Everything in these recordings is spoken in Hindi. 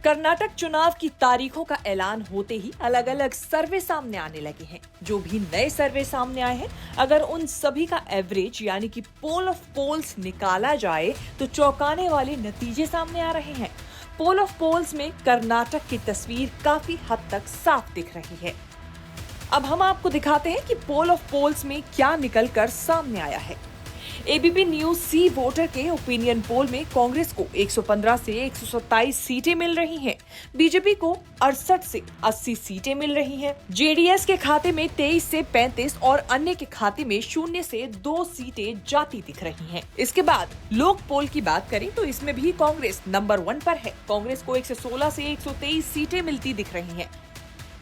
कर्नाटक चुनाव की तारीखों का ऐलान होते ही अलग अलग सर्वे सामने आने लगे हैं। जो भी नए सर्वे सामने आए हैं, अगर उन सभी का एवरेज यानी कि पोल ऑफ पोल्स निकाला जाए तो चौंकाने वाले नतीजे सामने आ रहे हैं। पोल ऑफ पोल्स में कर्नाटक की तस्वीर काफी हद तक साफ दिख रही है। अब हम आपको दिखाते हैं कि पोल ऑफ पोल्स में क्या निकलकर सामने आया है। एबीपी न्यूज सी वोटर के ओपिनियन पोल में कांग्रेस को 115 से 127 सीटें मिल रही हैं। बीजेपी को 68 से 80 सीटें मिल रही हैं। जेडीएस के खाते में 23 से 35 और अन्य के खाते में 0 से 2 सीटें जाती दिख रही हैं। इसके बाद लोक पोल की बात करें तो इसमें भी कांग्रेस नंबर 1 पर है। कांग्रेस को 116 से 123 सीटें मिलती दिख रही हैं।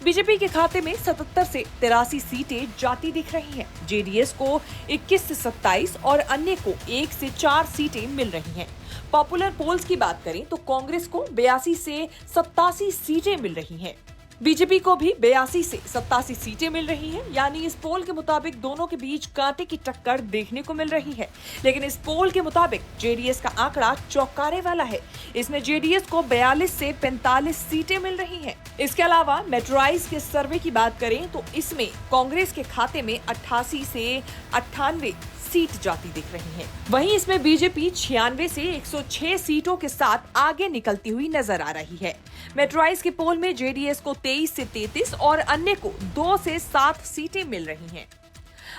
बीजेपी के खाते में 77 से 83 सीटें जाती दिख रही हैं। जेडीएस को 21 से 27 और अन्य को 1 से 4 सीटें मिल रही हैं। पॉपुलर पोल्स की बात करें तो कांग्रेस को 82 से 87 सीटें मिल रही हैं। बीजेपी को भी 82 से 87 सीटें मिल रही हैं। यानी इस पोल के मुताबिक दोनों के बीच कांटे की टक्कर देखने को मिल रही है। लेकिन इस पोल के मुताबिक जेडीएस का आंकड़ा चौंकाने वाला है। इसमें जेडीएस को 42 से 45 सीटें मिल रही हैं। इसके अलावा मेट्रोराइज के सर्वे की बात करें तो इसमें कांग्रेस के खाते में 88 से 98 सीट जाती दिख रही है। वहीं इसमें बीजेपी 96 से 106 सीटों के साथ आगे निकलती हुई नजर आ रही है। मेट्रोराइज के पोल में जेडीएस को 23 से 33 और अन्य को 2 से 7 सीटें मिल रही हैं।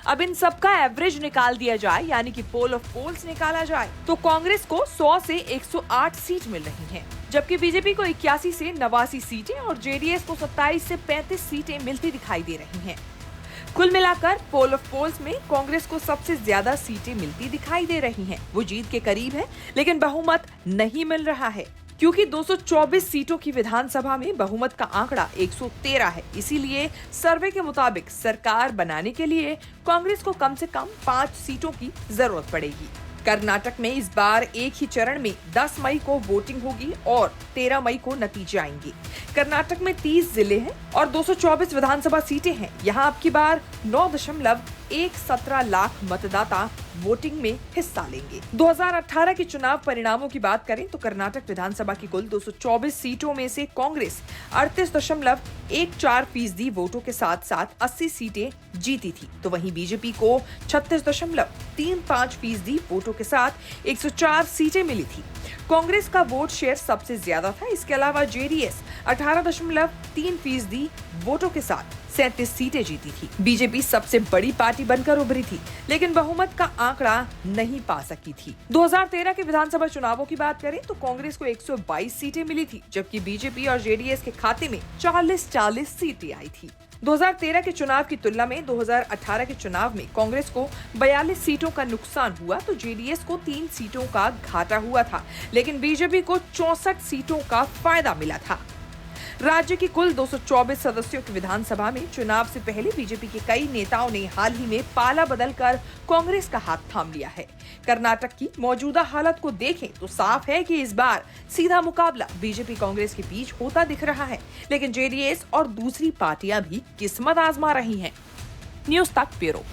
अब इन सबका एवरेज निकाल दिया जाए यानी कि पोल ऑफ पोल्स निकाला जाए तो कांग्रेस को 100 से 108 सीट मिल रही हैं, जबकि बीजेपी को 81 से 89 सीटें और जेडीएस को 27 से 35 सीटें मिलती दिखाई दे रही हैं। कुल मिलाकर पोल ऑफ पोल्स में कांग्रेस को सबसे ज्यादा सीटें मिलती दिखाई दे रही हैं। वो जीत के करीब है, लेकिन बहुमत नहीं मिल रहा है क्योंकि 224 सीटों की विधानसभा में बहुमत का आंकड़ा 113 है। इसीलिए सर्वे के मुताबिक सरकार बनाने के लिए कांग्रेस को कम से कम 5 सीटों की जरूरत पड़ेगी। कर्नाटक में इस बार एक ही चरण में 10 मई को वोटिंग होगी और 13 मई को नतीजे आएंगे। कर्नाटक में 30 जिले हैं और 224 विधानसभा सीटें हैं। यहाँ अब की बार 9.17 लाख मतदाता वोटिंग में हिस्सा लेंगे। 2018 के चुनाव परिणामों की बात करें तो कर्नाटक विधानसभा की कुल 224 सीटों में से कांग्रेस 38.14% वोटों के साथ साथ 80 सीटें जीती थी, तो वहीं बीजेपी को 36.35% वोटों के साथ 104 सीटें मिली थी। कांग्रेस का वोट शेयर सबसे ज्यादा था। इसके अलावा जेडीएस 18.3% वोटों के साथ 37 सीटें जीती थी। बीजेपी सबसे बड़ी पार्टी बनकर उभरी थी, लेकिन बहुमत का आंकड़ा नहीं पा सकी थी। 2013 के विधानसभा चुनावों की बात करें तो कांग्रेस को 122 सीटें मिली थी, जबकि बीजेपी और जेडीएस के खाते में 40 सीटें आई थी। 2013 के चुनाव की तुलना में 2018 के चुनाव में कांग्रेस को 42 सीटों का नुकसान हुआ तो जेडीएस को 3 सीटों का घाटा हुआ था, लेकिन बीजेपी को 64 सीटों का फायदा मिला था। राज्य की कुल 224 सदस्यों की विधानसभा में चुनाव से पहले बीजेपी के कई नेताओं ने हाल ही में पाला बदलकर कांग्रेस का हाथ थाम लिया है। कर्नाटक की मौजूदा हालत को देखें तो साफ है कि इस बार सीधा मुकाबला बीजेपी कांग्रेस के बीच होता दिख रहा है, लेकिन जेडीएस और दूसरी पार्टियां भी किस्मत आजमा रही हैं। न्यूज़ तक ब्यूरो।